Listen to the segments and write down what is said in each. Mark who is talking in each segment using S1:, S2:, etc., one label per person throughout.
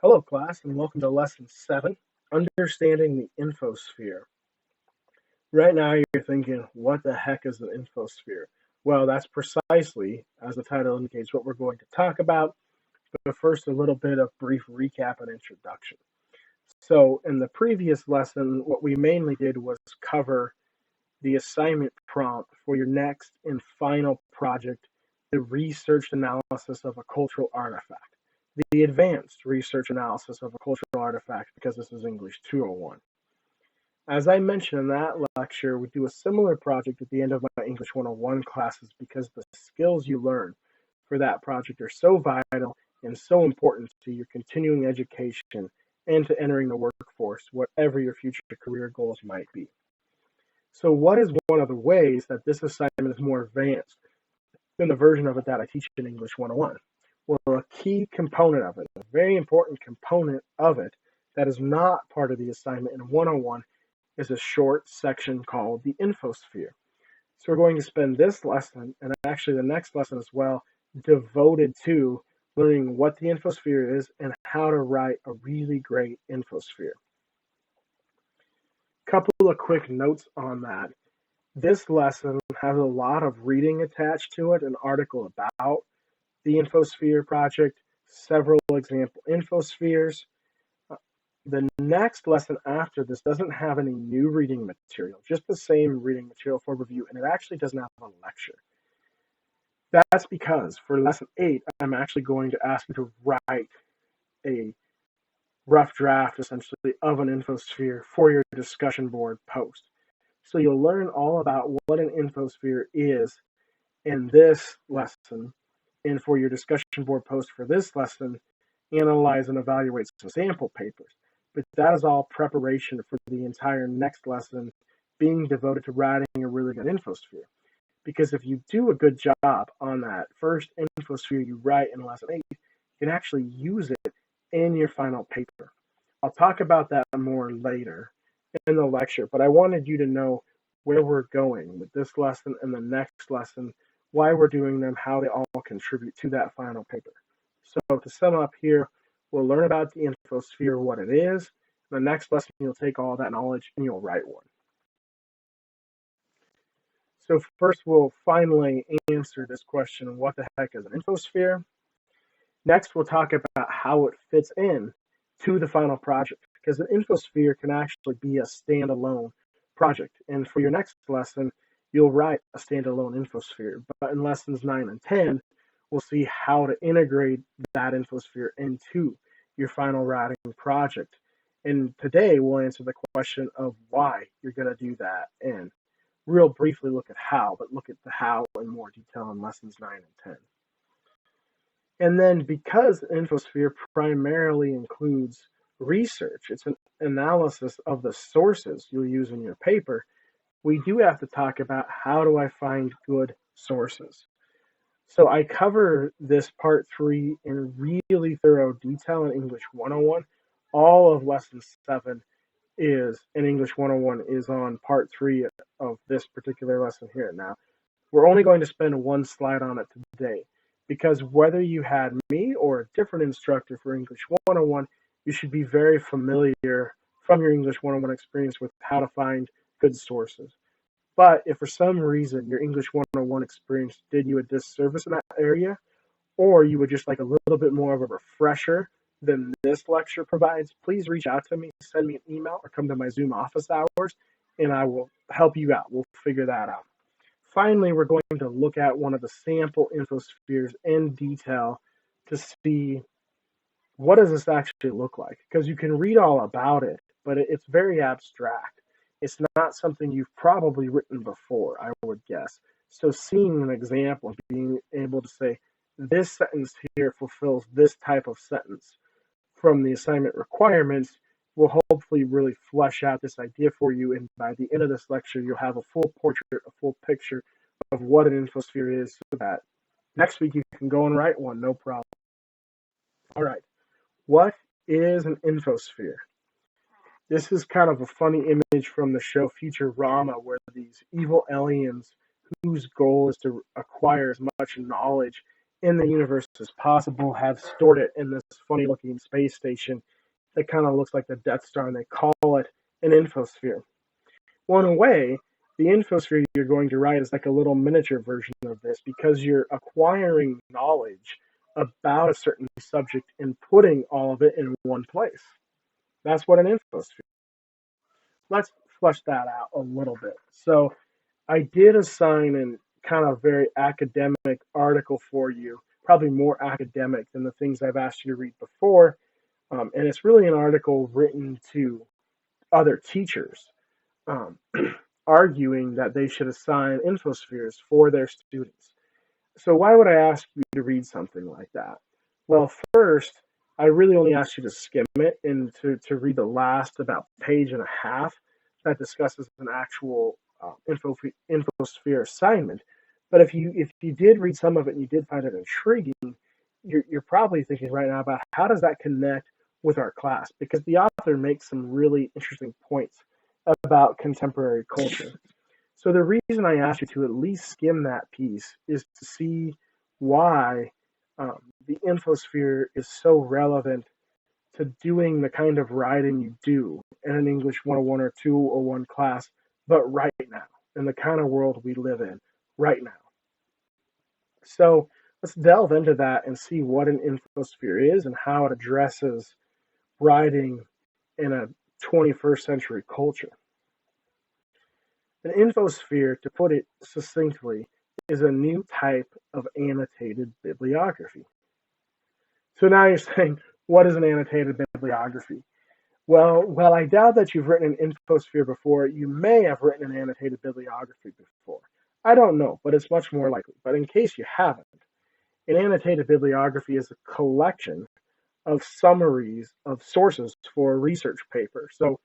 S1: Hello, class, and welcome to Lesson 7, Understanding the Infosphere. Right now, you're thinking, what the heck is an infosphere? Well, that's precisely, as the title indicates, what we're going to talk about, but first, a little bit of brief recap and introduction. So, in the previous lesson, what we mainly did was cover the assignment prompt for your next and final project, the research analysis of a cultural artifact, the advanced research analysis of a cultural artifact, because this is English 201. As I mentioned in that lecture, we do a similar project at the end of my English 101 classes because the skills you learn for that project are so vital and so important to your continuing education and to entering the workforce, whatever your future career goals might be. So what is one of the ways that this assignment is more advanced than the version of it that I teach in English 101? Well, a key component of it, a very important component of it that is not part of the assignment in 101 is a short section called the infosphere. So we're going to spend this lesson, and actually the next lesson as well, devoted to learning what the infosphere is and how to write a really great infosphere. Couple of quick notes on that. This lesson has a lot of reading attached to it, an article about the infosphere project, several example infospheres. The next lesson after this doesn't have any new reading material, just the same reading material for review, and it actually doesn't have a lecture. That's because for lesson 8, I'm actually going to ask you to write a rough draft, essentially, of an infosphere for your discussion board post. So you'll learn all about what an infosphere is in this lesson, and for your discussion board post for this lesson, analyze and evaluate some sample papers. But that is all preparation for the entire next lesson being devoted to writing a really good infosphere. Because if you do a good job on that first infosphere you write in lesson 8, you can actually use it in your final paper. I'll talk about that more later in the lecture, but I wanted you to know where we're going with this lesson and the next lesson, why we're doing them, how they all contribute to that final paper. So to sum up here, we'll learn about the infosphere, what it is. In the next lesson, you'll take all that knowledge and you'll write one. So first, we'll finally answer this question, what the heck is an infosphere? Next, we'll talk about how it fits in to the final project, because an infosphere can actually be a standalone project. And for your next lesson, you'll write a standalone infosphere. But in lessons 9 and 10, we'll see how to integrate that infosphere into your final writing project. And today we'll answer the question of why you're going to do that and real briefly look at how, but look at the how in more detail in lessons 9 and 10. And then because infosphere primarily includes research, it's an analysis of the sources you'll use in your paper, we do have to talk about how do I find good sources. So I cover this part 3 in really thorough detail in English 101. All of lesson 7 is in English 101 is on part 3 of this particular lesson here. Now, we're only going to spend one slide on it today because whether you had me or a different instructor for English 101, you should be very familiar from your English 101 experience with how to find good sources. But if for some reason your English 101 experience did you a disservice in that area, or you would just like a little bit more of a refresher than this lecture provides, please reach out to me, send me an email, or come to my Zoom office hours, and I will help you out. We'll figure that out. Finally, we're going to look at one of the sample infospheres in detail to see what does this actually look like, because you can read all about it, but it's very abstract. It's not something you've probably written before, I would guess. So seeing an example, being able to say, this sentence here fulfills this type of sentence from the assignment requirements will hopefully really flesh out this idea for you. And by the end of this lecture, you'll have a full portrait, a full picture of what an infosphere is so that next week you can go and write one, no problem. All right, what is an infosphere? This is kind of a funny image from the show Futurama, where these evil aliens whose goal is to acquire as much knowledge in the universe as possible, have stored it in this funny looking space station that kind of looks like the Death Star, and they call it an infosphere. Well, in a way, the infosphere you're going to write is like a little miniature version of this, because you're acquiring knowledge about a certain subject and putting all of it in one place. That's what an infosphere is. Let's flesh that out a little bit. So I did assign a kind of very academic article for you, probably more academic than the things I've asked you to read before. And it's really an article written to other teachers, um, arguing that they should assign infospheres for their students. So why would I ask you to read something like that? Well, first, I really only asked you to skim it and to read the last about page and a half that discusses an actual infosphere assignment. But if you did read some of it and you did find it intriguing, you're probably thinking right now about how does that connect with our class, because the author makes some really interesting points about contemporary culture. So the reason I asked you to at least skim that piece is to see why the infosphere is so relevant to doing the kind of writing you do in an English 101 or 201 class, but right now, in the kind of world we live in right now. So let's delve into that and see what an infosphere is and how it addresses writing in a 21st century culture. An infosphere, to put it succinctly, is a new type of annotated bibliography. So now you're saying, what is an annotated bibliography? Well, I doubt that you've written an infosphere before. You may have written an annotated bibliography before. I don't know, but it's much more likely. But in case you haven't, an annotated bibliography is a collection of summaries of sources for a research paper. So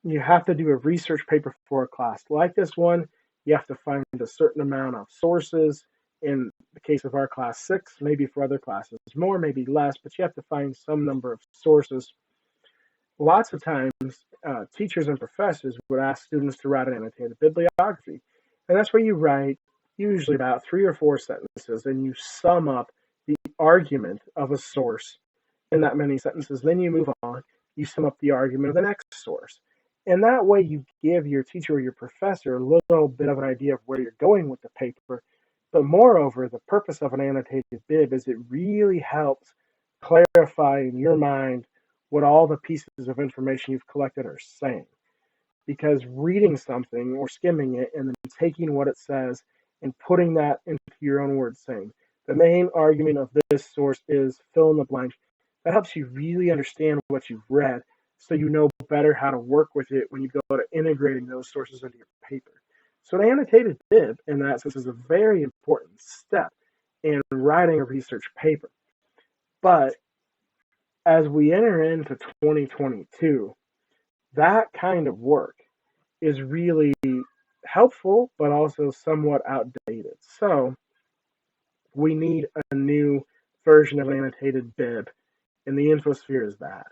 S1: you have to do a research paper for a class like this one. You have to find a certain amount of sources. In the case of our class 6, maybe for other classes more, maybe less, but you have to find some number of sources. Lots of times, teachers and professors would ask students to write an annotated bibliography. And that's where you write usually about 3 or 4 sentences, and you sum up the argument of a source in that many sentences. Then you move on, you sum up the argument of the next source. And that way you give your teacher or your professor a little bit of an idea of where you're going with the paper. But moreover, the purpose of an annotated bib is it really helps clarify in your mind what all the pieces of information you've collected are saying. Because reading something or skimming it and then taking what it says and putting that into your own words, saying, the main argument of this source is fill in the blank, that helps you really understand what you've read, so you know better how to work with it when you go to integrating those sources into your paper. So an annotated bib, in that sense, is a very important step in writing a research paper. But as we enter into 2022, that kind of work is really helpful, but also somewhat outdated. So we need a new version of an annotated bib, and the infosphere is that.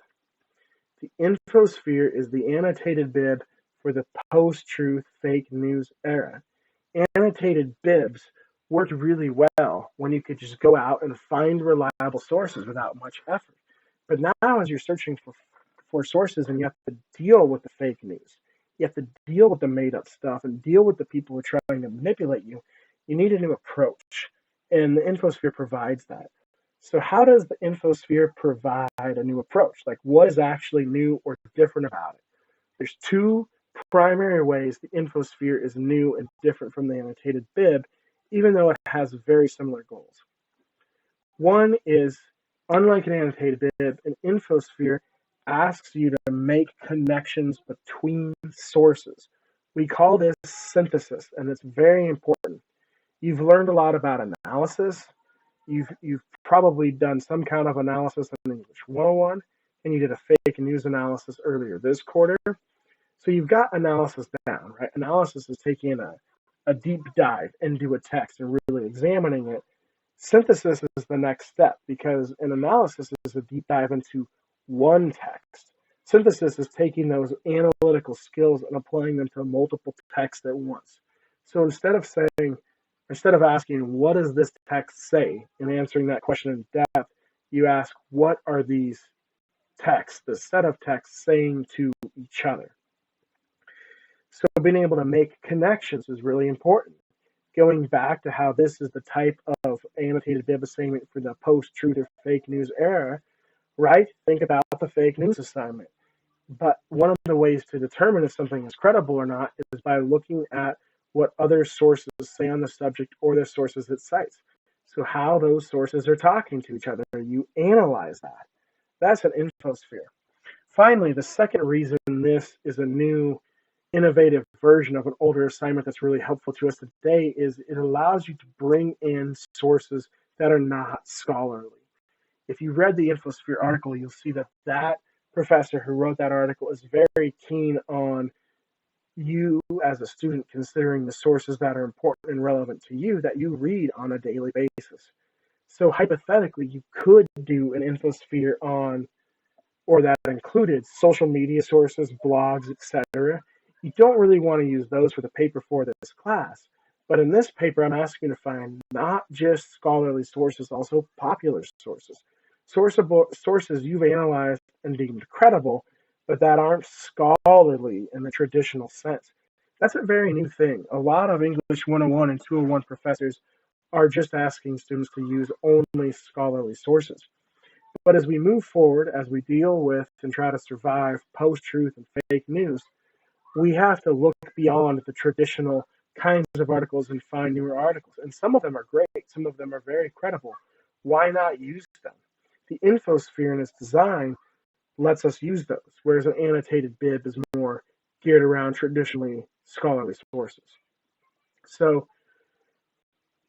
S1: The infosphere is the annotated bib for the post-truth fake news era. Annotated bibs worked really well when you could just go out and find reliable sources without much effort. But now as you're searching for sources and you have to deal with the fake news, you have to deal with the made-up stuff and deal with the people who are trying to manipulate you, you need a new approach. And the infosphere provides that. So how does the infosphere provide a new approach? Like, what is actually new or different about it? There's 2 primary ways the infosphere is new and different from the annotated bib, even though it has very similar goals. One is, unlike an annotated bib, an infosphere asks you to make connections between sources. We call this synthesis, and it's very important. You've learned a lot about analysis. You've probably done some kind of analysis in English 101, and you did a fake news analysis earlier this quarter. So you've got analysis down, right? Analysis is taking a deep dive into a text and really examining it. Synthesis is the next step, because an analysis is a deep dive into one text. Synthesis is taking those analytical skills and applying them to multiple texts at once. So instead of saying, Instead of asking, what does this text say, and answering that question in depth, you ask, what are these texts, the set of texts, saying to each other? So being able to make connections is really important. Going back to how this is the type of annotated bib assignment for the post-truth or fake news era, right? Think about the fake news assignment. But one of the ways to determine if something is credible or not is by looking at what other sources say on the subject or the sources it cites. So how those sources are talking to each other, you analyze that. That's an infosphere. Finally, the second reason this is a new innovative version of an older assignment that's really helpful to us today is it allows you to bring in sources that are not scholarly. If you read the Infosphere article, you'll see that that professor who wrote that article is very keen on you as a student considering the sources that are important and relevant to you that you read on a daily basis. So hypothetically, you could do an Infosphere on, or that included social media sources, blogs, etc. You don't really want to use those for the paper for this class. But in this paper, I'm asking you to find not just scholarly sources, also popular sources. Sources you've analyzed and deemed credible, but that aren't scholarly in the traditional sense. That's a very new thing. A lot of English 101 and 201 professors are just asking students to use only scholarly sources. But as we move forward, as we deal with and try to survive post-truth and fake news, we have to look beyond the traditional kinds of articles and find newer articles. And some of them are great. Some of them are very credible. Why not use them? The infosphere in its design lets us use those, whereas an annotated bib is more geared around traditionally scholarly sources. So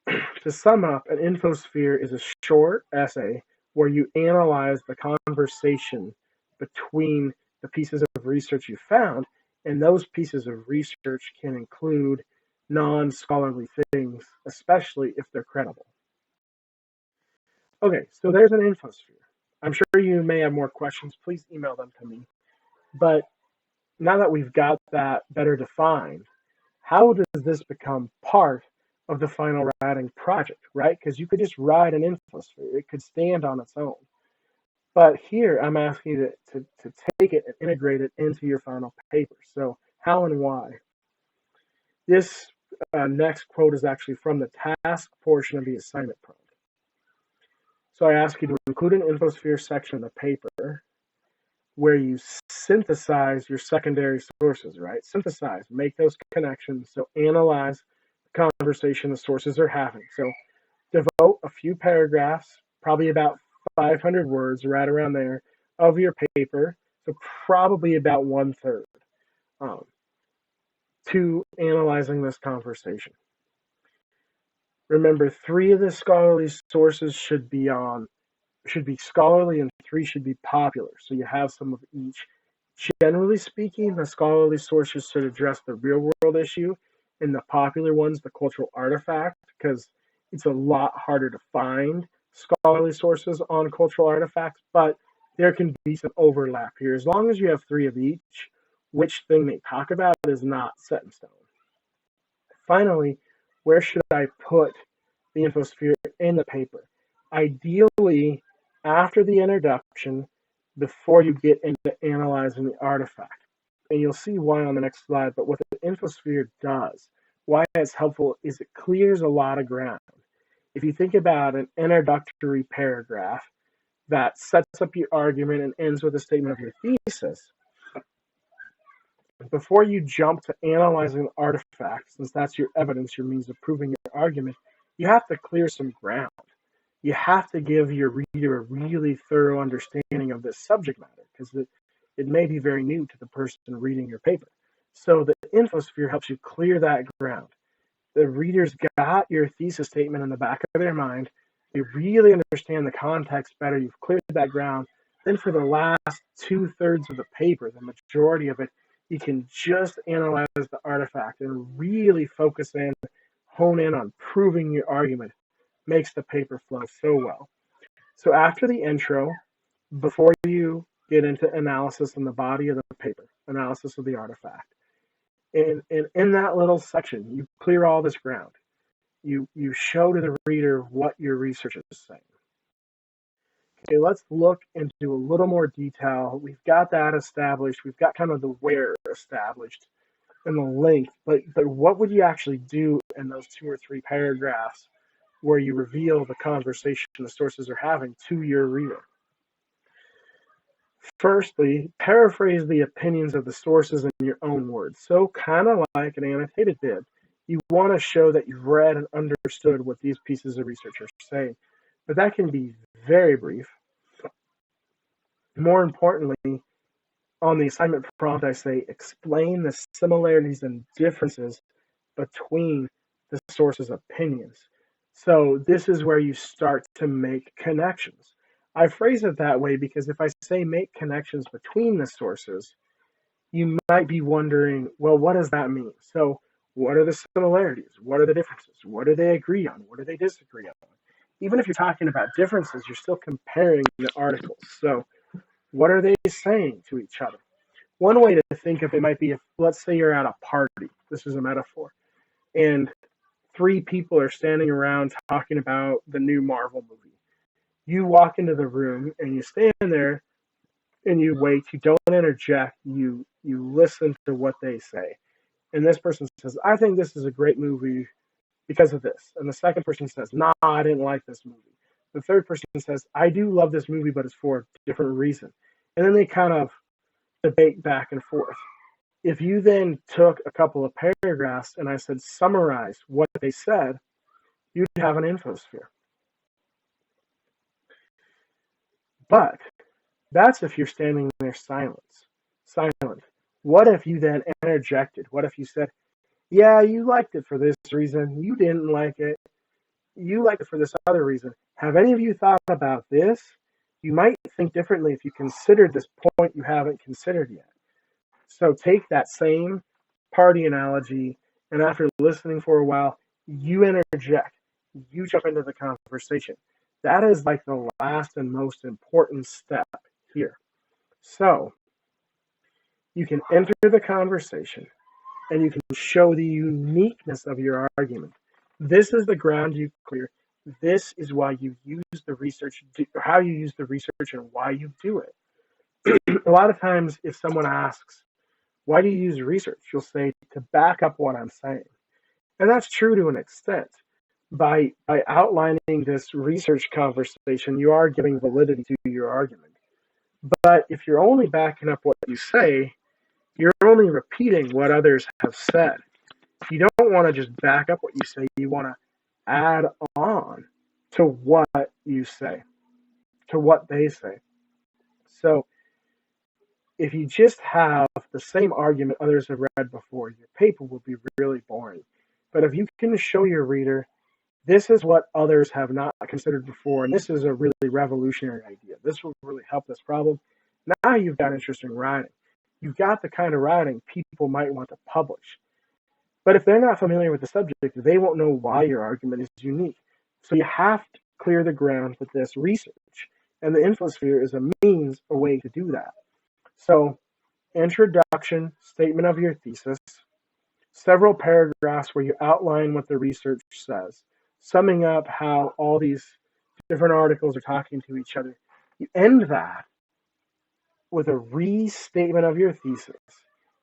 S1: to sum up, an infosphere is a short essay where you analyze the conversation between the pieces of research you found, and those pieces of research can include non-scholarly things, especially if they're credible. Okay, so there's an infosphere. I'm sure you may have more questions. Please email them to me. But now that we've got that better defined, how does this become part of the final writing project, right? Because you could just write an infosphere. It could stand on its own. But here, I'm asking you to take it and integrate it into your final paper. So how and why? This next quote is actually from the task portion of the assignment prompt. So I ask you to include an infosphere section of the paper where you synthesize your secondary sources, right? Synthesize, make those connections. So analyze the conversation the sources are having. So devote a few paragraphs, probably about 500 words, right around there, of your paper, so probably about 1/3, to analyzing this conversation. Remember, 3 of the scholarly sources should be scholarly and 3 should be popular. So you have some of each. Generally speaking, the scholarly sources should address the real world issue, and the popular ones, the cultural artifact, because it's a lot harder to find scholarly sources on cultural artifacts, but there can be some overlap here. As long as you have 3 of each, which thing they talk about is not set in stone. Finally, where should I put the infosphere in the paper? Ideally, after the introduction, before you get into analyzing the artifact. And you'll see why on the next slide, but what the infosphere does, why it's helpful, is it clears a lot of ground. If you think about an introductory paragraph that sets up your argument and ends with a statement of your thesis, before you jump to analyzing the artifact, since that's your evidence, your means of proving your argument, you have to clear some ground. You have to give your reader a really thorough understanding of this subject matter, because it may be very new to the person reading your paper. So the infosphere helps you clear that ground. The reader's got your thesis statement in the back of their mind. They really understand the context better. You've cleared that ground. Then for the last 2/3 of the paper, the majority of it, you can just analyze the artifact and really focus in, hone in on proving your argument. Makes the paper flow so well. So after the intro, before you get into analysis in the body of the paper, analysis of the artifact, and in that little section, you clear all this ground. You show to the reader what your research is saying. Okay, let's look into a little more detail. We've got that established. We've got kind of the where established and the length, but what would you actually do in those 2 or 3 paragraphs where you reveal the conversation the sources are having to your reader? Firstly, paraphrase the opinions of the sources in your own words. So kind of like an annotated bib. You want to show that you've read and understood what these pieces of research are saying, but that can be very brief. More importantly, on the assignment prompt, I say explain the similarities and differences between the sources' opinions. So this is where you start to make connections. I phrase it that way because if I say make connections between the sources, you might be wondering, well, what does that mean? So what are the similarities? What are the differences? What do they agree on? What do they disagree on? Even if you're talking about differences, you're still comparing the articles. So what are they saying to each other? One way to think of it might be if, let's say you're at a party. This is a metaphor. And 3 people are standing around talking about the new Marvel movie. You walk into the room and you stand there and you wait. You don't interject. You listen to what they say. And this person says, I think this is a great movie because of this. And the second person says, nah, I didn't like this movie. The third person says, I do love this movie, but it's for a different reason. And then they kind of debate back and forth. If you then took a couple of paragraphs and I said summarize what they said, you'd have an infosphere. But that's if you're standing there silent. What if you then interjected? What if you said, yeah, you liked it for this reason, you didn't like it, you liked it for this other reason. Have any of you thought about this? You might think differently if you considered this point you haven't considered yet. So take that same party analogy, and after listening for a while, you interject. You jump into the conversation. That is like the last and most important step here. So you can enter the conversation, and you can show the uniqueness of your argument. This is the ground you clear. This is why you use the research, how you use the research, and why you do it. A lot of times, if someone asks, why do you use research? You'll say, to back up what I'm saying. And that's true to an extent. By outlining this research conversation, you are giving validity to your argument. But if you're only backing up what you say, you're only repeating what others have said. You don't want to just back up what you say. You want to add on to what you say, to what they say. So if you just have the same argument others have read before, your paper will be really boring. But if you can show your reader, this is what others have not considered before, and this is a really revolutionary idea. This will really help this problem. Now you've got interesting writing. You've got the kind of writing people might want to publish. But if they're not familiar with the subject, they won't know why your argument is unique. So you have to clear the ground with this research. And the infosphere is a means, a way to do that. So, introduction, statement of your thesis, several paragraphs where you outline what the research says, summing up how all these different articles are talking to each other. You end that with a restatement of your thesis.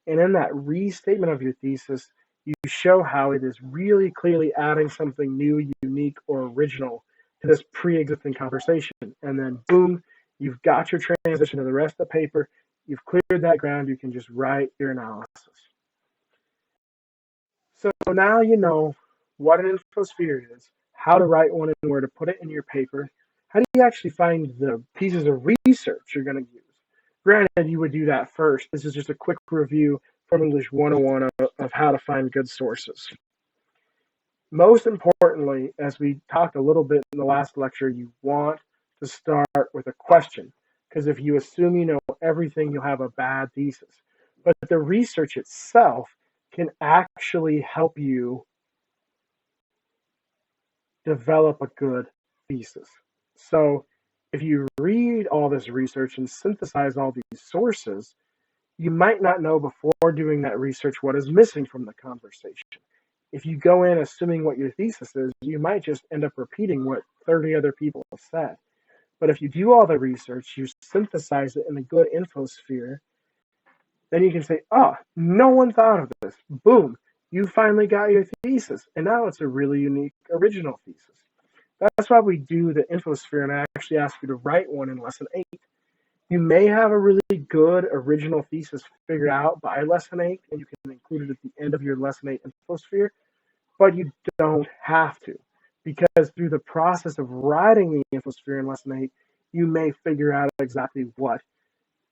S1: And in that restatement of your thesis, you show how it is really clearly adding something new, unique, or original to this pre-existing conversation. And then, boom, you've got your transition to the rest of the paper. You've cleared that ground. You can just write your analysis. So now you know what an infosphere is, how to write one, and where to put it in your paper. How do you actually find the pieces of research you're going to use? Granted, you would do that first. This is just a quick review from English 101 of how to find good sources. Most importantly, as we talked a little bit in the last lecture, you want to start with a question. Because if you assume you know everything, you'll have a bad thesis. But the research itself can actually help you develop a good thesis. So if you read all this research and synthesize all these sources, you might not know before doing that research what is missing from the conversation. If you go in assuming what your thesis is, you might just end up repeating what 30 other people have said. But if you do all the research, you synthesize it in a good infosphere, then you can say, oh, no one thought of this. Boom, you finally got your thesis. And now it's a really unique, original thesis. That's why we do the infosphere, and I actually ask you to write one in lesson 8. You may have a really good original thesis figured out by lesson 8, and you can include it at the end of your lesson 8 infosphere, but you don't have to, because through the process of writing the infosphere in lesson 8, you may figure out exactly what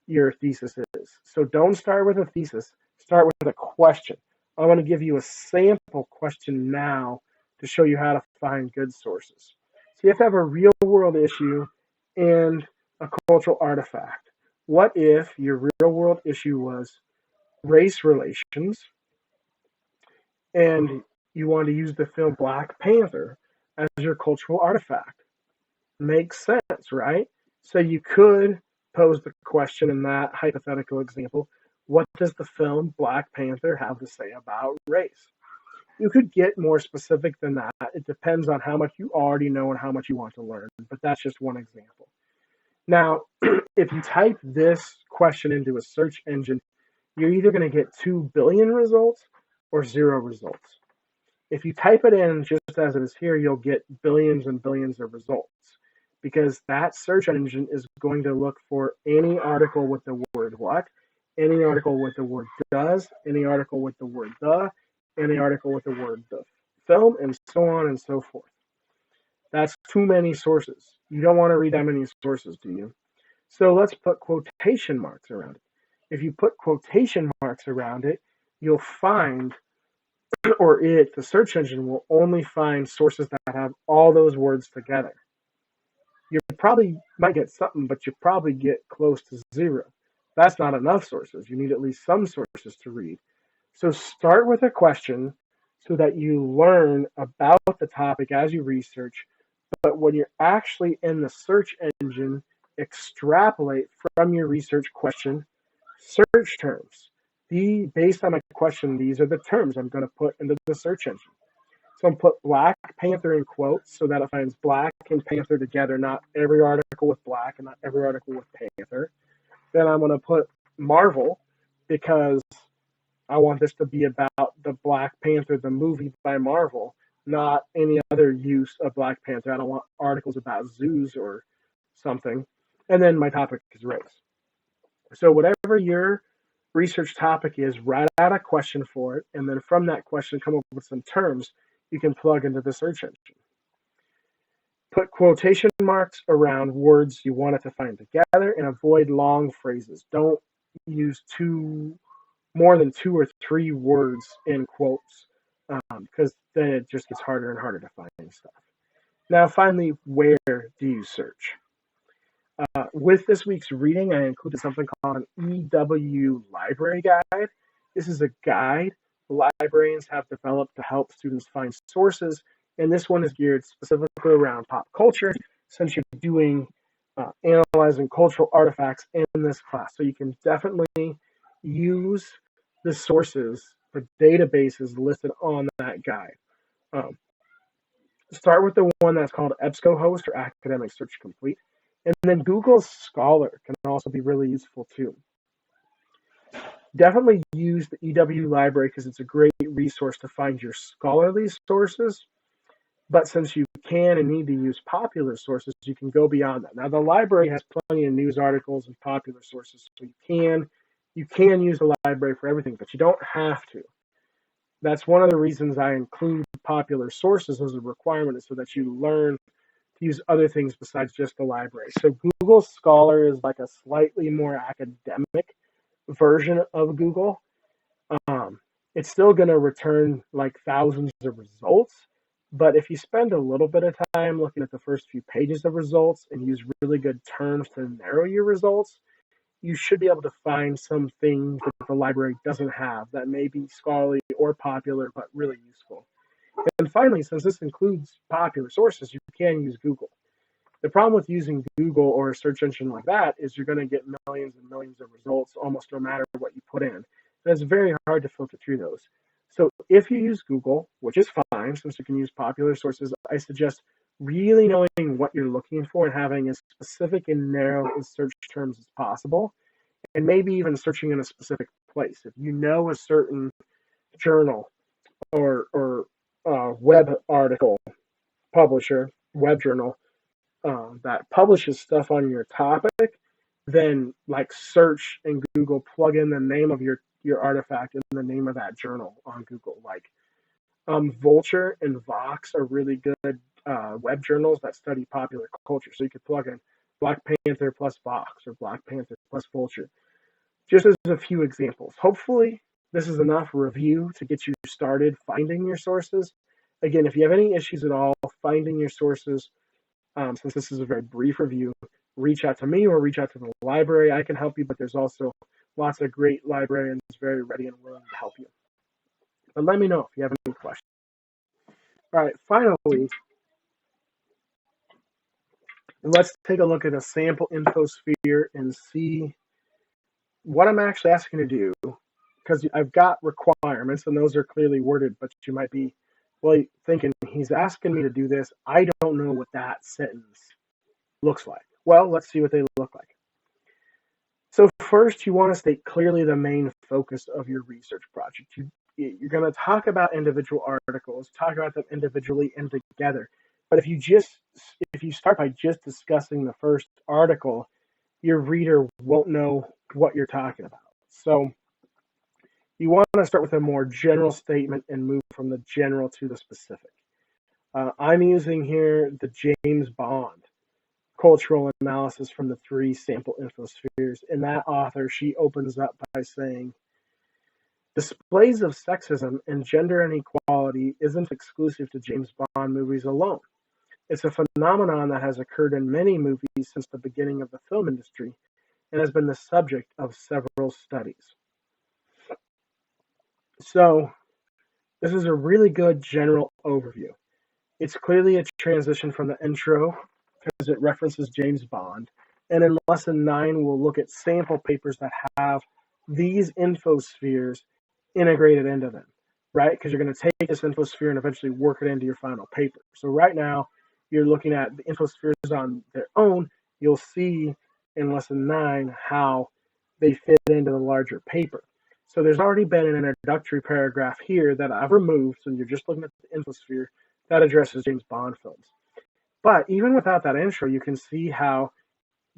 S1: your thesis is. So don't start with a thesis, start with a question. I want to give you a sample question now to show you how to find good sources. So you have to have a real world issue and a cultural artifact. What if your real world issue was race relations and you want to use the film Black Panther as your cultural artifact? Makes sense, right? So you could pose the question in that hypothetical example, what does the film Black Panther have to say about race? You could get more specific than that. It depends on how much you already know and how much you want to learn, but that's just one example. Now, if you type this question into a search engine, you're either going to get 2 billion results or 0 results. If you type it in just as it is here, you'll get billions and billions of results, because that search engine is going to look for any article with the word what, any article with the word does, any article with the word the, any article with the word the film, and so on and so forth. That's too many sources. You don't want to read that many sources, do you? So let's put quotation marks around it. If you put quotation marks around it, you'll find, the search engine will only find sources that have all those words together. You probably might get something, but you probably get close to 0. That's not enough sources. You need at least some sources to read. So start with a question so that you learn about the topic as you research, but when you're actually in the search engine, extrapolate from your research question search terms. Based on my question, these are the terms I'm going to put into the search engine. So I'm going to put Black Panther in quotes so that it finds Black and Panther together, not every article with Black and not every article with Panther. Then I'm going to put Marvel because I want this to be about the Black Panther, the movie by Marvel, not any other use of Black Panther. I don't want articles about zoos or something. And then my topic is race. So whatever your research topic is, write out a question for it, and then from that question, come up with some terms you can plug into the search engine. Put quotation marks around words you want it to find together, and avoid long phrases. Don't use more than 2 or 3 words in quotes, because then it just gets harder and harder to find stuff. Now, finally, where do you search? With this week's reading, I included something called an EW library guide. This is a guide librarians have developed to help students find sources, and this one is geared specifically around pop culture, since you're doing analyzing cultural artifacts in this class. So you can definitely use the sources, the databases listed on that guide. Start with the one that's called EBSCOhost or Academic Search Complete. And then Google Scholar can also be really useful too. Definitely use the EW library because it's a great resource to find your scholarly sources. But since you can and need to use popular sources, you can go beyond that. Now, the library has plenty of news articles and popular sources, so you can use the library for everything, but you don't have to. That's one of the reasons I include popular sources as a requirement, is so that you learn to use other things besides just the library. So Google Scholar is like a slightly more academic version of Google. It's still going to return like thousands of results, but if you spend a little bit of time looking at the first few pages of results and use really good terms to narrow your results, you should be able to find some things that the library doesn't have that may be scholarly or popular, but really useful. And finally, since this includes popular sources, you can use Google. The problem with using Google or a search engine like that is you're going to get millions and millions of results almost no matter what you put in. And it's very hard to filter through those. So if you use Google, which is fine since you can use popular sources, I suggest really knowing what you're looking for and having as specific and narrow as search terms as possible, and maybe even searching in a specific place. If you know a certain journal or web article publisher, web journal that publishes stuff on your topic, then like search in Google, plug in the name of your artifact and the name of that journal on Google. Like Vulture and Vox are really good web journals that study popular culture. So you could plug in Black Panther plus Vox or Black Panther plus Vulture, just as a few examples. Hopefully, this is enough review to get you started finding your sources. Again, if you have any issues at all finding your sources, since this is a very brief review, reach out to me or reach out to the library. I can help you, but there's also lots of great librarians very ready and willing to help you. But let me know if you have any questions. All right, finally, let's take a look at a sample infosphere and see what I'm actually asking to do, because I've got requirements and those are clearly worded, but you might be thinking, he's asking me to do this. I don't know what that sentence looks like. Well, let's see what they look like. So first, you want to state clearly the main focus of your research project. You're going to talk about individual articles, talk about them individually and together. But if you start by just discussing the first article, your reader won't know what you're talking about. So you want to start with a more general statement and move from the general to the specific. I'm using here the James Bond cultural analysis from the 3 sample infospheres. And that author, she opens up by saying, displays of sexism and gender inequality isn't exclusive to James Bond movies alone. It's a phenomenon that has occurred in many movies since the beginning of the film industry and has been the subject of several studies. So this is a really good general overview. It's clearly a transition from the intro because it references James Bond. And in lesson 9, we'll look at sample papers that have these infospheres integrated into them, right? Because you're going to take this infosphere and eventually work it into your final paper. So right now, you're looking at the infospheres on their own. You'll see in lesson 9 how they fit into the larger paper. So there's already been an introductory paragraph here that I've removed, so you're just looking at the infosphere that addresses James Bond films. But even without that intro, you can see how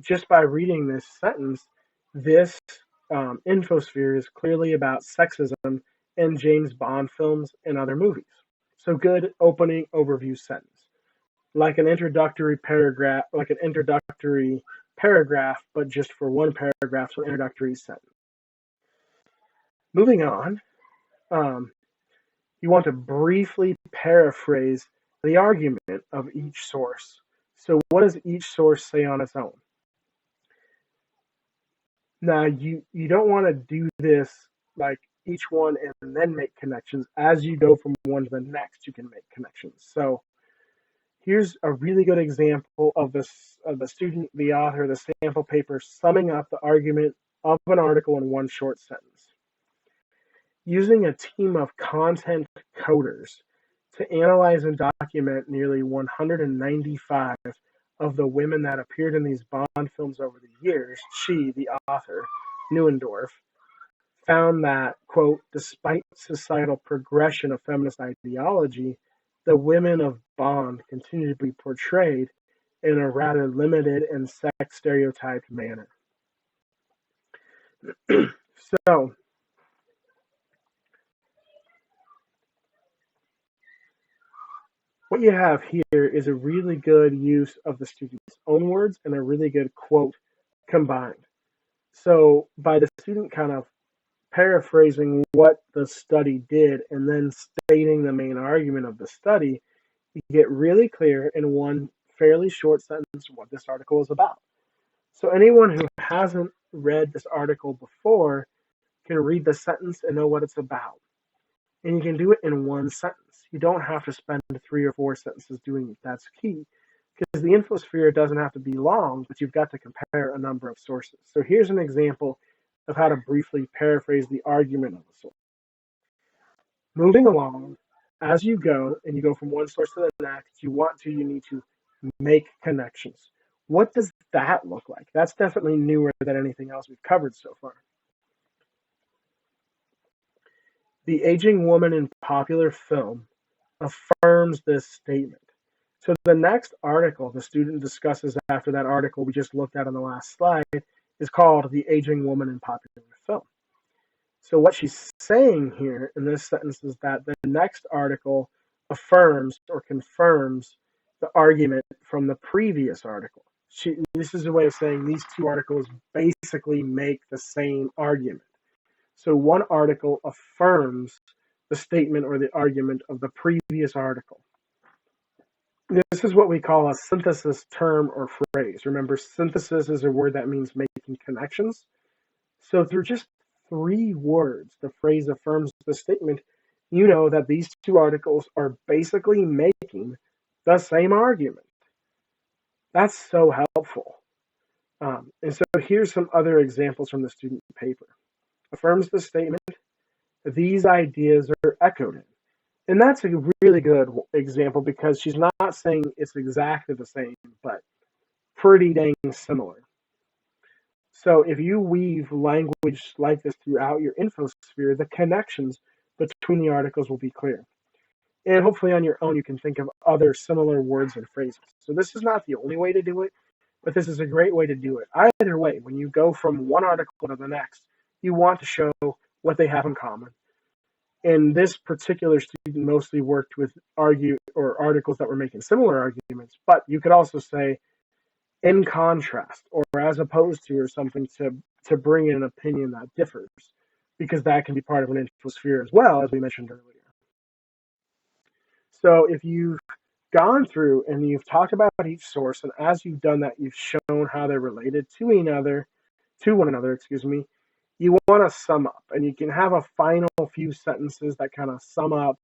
S1: just by reading this sentence, this infosphere is clearly about sexism in James Bond films and other movies. So good opening overview sentence. Like an introductory paragraph, but just for one paragraph, so introductory sentence. Moving on, you want to briefly paraphrase the argument of each source. So what does each source say on its own? Now, you don't want to do this like each one and then make connections. As you go from one to the next, you can make connections. So here's a really good example of the student, the author, the sample paper summing up the argument of an article in one short sentence. Using a team of content coders to analyze and document nearly 195 of the women that appeared in these Bond films over the years, she, the author, Neuendorf, found that, quote, despite societal progression of feminist ideology, the women of Bond continue to be portrayed in a rather limited and sex stereotyped manner. So, what you have here is a really good use of the student's own words and a really good quote combined. So by the student kind of paraphrasing what the study did and then stating the main argument of the study, you get really clear in one fairly short sentence what this article is about. So anyone who hasn't read this article before can read the sentence and know what it's about. And you can do it in one sentence. You don't have to spend 3 or 4 sentences doing it. That's key. Because the infosphere doesn't have to be long, but you've got to compare a number of sources. So here's an example of how to briefly paraphrase the argument of a source. moving along, as you go and you go from one source to the next, you need to make connections. What does that look like? That's definitely newer than anything else we've covered so far. The aging woman in popular film affirms this statement. So the next article the student discusses after that article we just looked at on the last slide is called The Aging Woman in Popular Film. So what she's saying here in this sentence is that the next article affirms or confirms the argument from the previous article. This is a way of saying these two articles basically make the same argument. So one article affirms the statement or the argument of the previous article. This is what we call a synthesis term or phrase. Remember, synthesis is a word that means making connections. So through just 3 words, the phrase affirms the statement. You know that these two articles are basically making the same argument. That's so helpful. And so here's some other examples from the student paper. Affirms the statement. These ideas are echoed in. And that's a really good example because she's not saying it's exactly the same, but pretty dang similar. So if you weave language like this throughout your infosphere, the connections between the articles will be clear. And hopefully on your own, you can think of other similar words and phrases. So this is not the only way to do it, but this is a great way to do it. Either way, when you go from one article to the next, you want to show what they have in common. And this particular student mostly worked with articles that were making similar arguments, but you could also say in contrast or as opposed to or something to bring in an opinion that differs, because that can be part of an infosphere as well, as we mentioned earlier. So if you've gone through and you've talked about each source, and as you've done that, you've shown how they're related to one another, you want to sum up, and you can have a final few sentences that kind of sum up,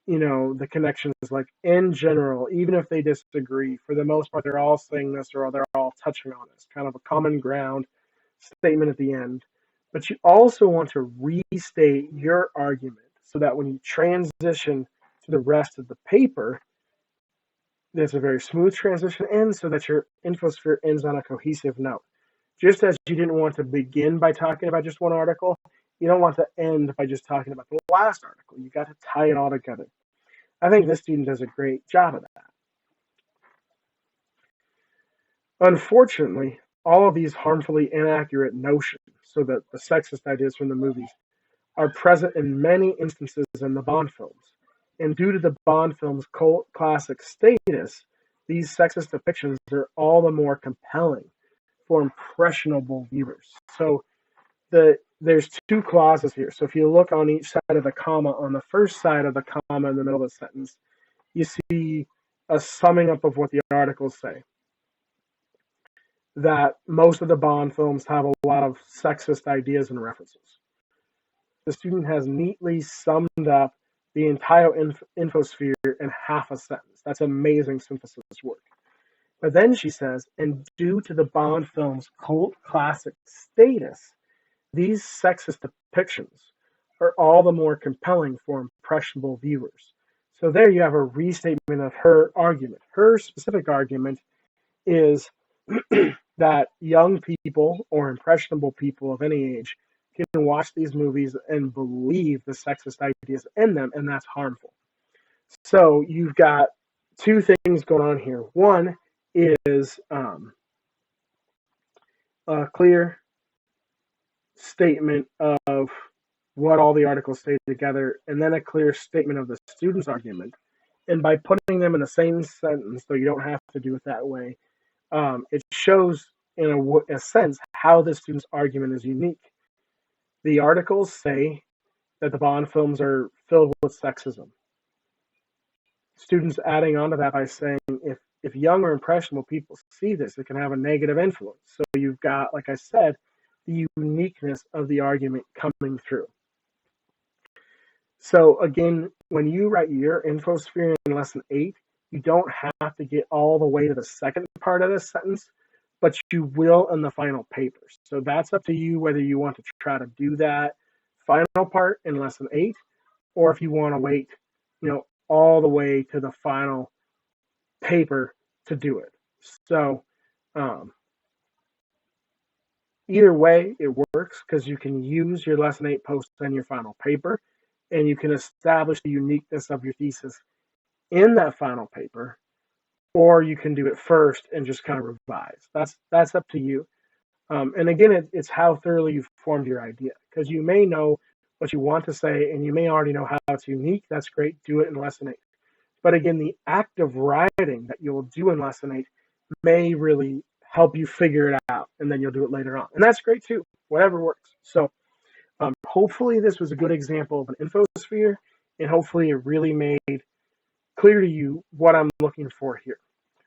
S1: the connections. Like in general, even if they disagree, for the most part, they're all saying this or they're all touching on this, kind of a common ground statement at the end. But you also want to restate your argument so that when you transition to the rest of the paper, there's a very smooth transition in so that your infosphere ends on a cohesive note. Just as you didn't want to begin by talking about just one article, you don't want to end by just talking about the last article. You got to tie it all together. I think this student does a great job of that. Unfortunately, all of these harmfully inaccurate notions, so that the sexist ideas from the movies, are present in many instances in the Bond films. And due to the Bond films' cult classic status, these sexist depictions are all the more compelling for impressionable viewers. So there's 2 clauses here. So if you look on each side of the comma, on the first side of the comma in the middle of the sentence, you see a summing up of what the articles say. That most of the Bond films have a lot of sexist ideas and references. The student has neatly summed up the entire infosphere in half a sentence. That's amazing synthesis work. But then she says, and due to the Bond film's cult classic status, these sexist depictions are all the more compelling for impressionable viewers. So there you have a restatement of her argument. Her specific argument is that young people or impressionable people of any age can watch these movies and believe the sexist ideas in them, and that's harmful. So you've got 2 things going on here. One is a clear statement of what all the articles say together, and then a clear statement of the student's argument. And by putting them in the same sentence, though you don't have to do it that way, it shows in a sense how the student's argument is unique. The articles say that the Bond films are filled with sexism. Students adding on to that by saying if young or impressionable people see this, it can have a negative influence. So you've got, like I said, the uniqueness of the argument coming through. So again, when you write your infosphere in lesson 8, you don't have to get all the way to the second part of this sentence, but you will in the final paper. So that's up to you whether you want to try to do that final part in lesson 8 or if you want to wait, all the way to the final paper to do it. So um, either way, it works because you can use your lesson 8 posts on your final paper, and you can establish the uniqueness of your thesis in that final paper, or you can do it first and just kind of revise. That's up to you. And again, it's how thoroughly you've formed your idea, because you may know what you want to say and you may already know how it's unique. That's great. Do it in lesson 8. But again, the act of writing that you'll do in lesson 8 may really help you figure it out, and then you'll do it later on. And that's great too, whatever works. So hopefully this was a good example of an infosphere, and hopefully it really made clear to you what I'm looking for here.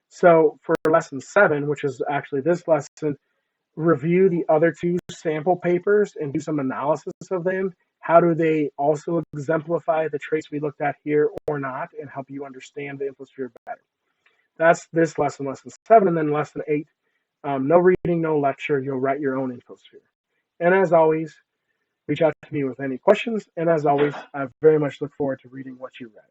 S1: So for lesson 7, which is actually this lesson, review the other 2 sample papers and do some analysis of them. How do they also exemplify the traits we looked at here or not, and help you understand the infosphere better? That's this lesson, lesson 7. And then lesson 8, no reading, no lecture. You'll write your own infosphere. And as always, reach out to me with any questions. And as always, I very much look forward to reading what you write.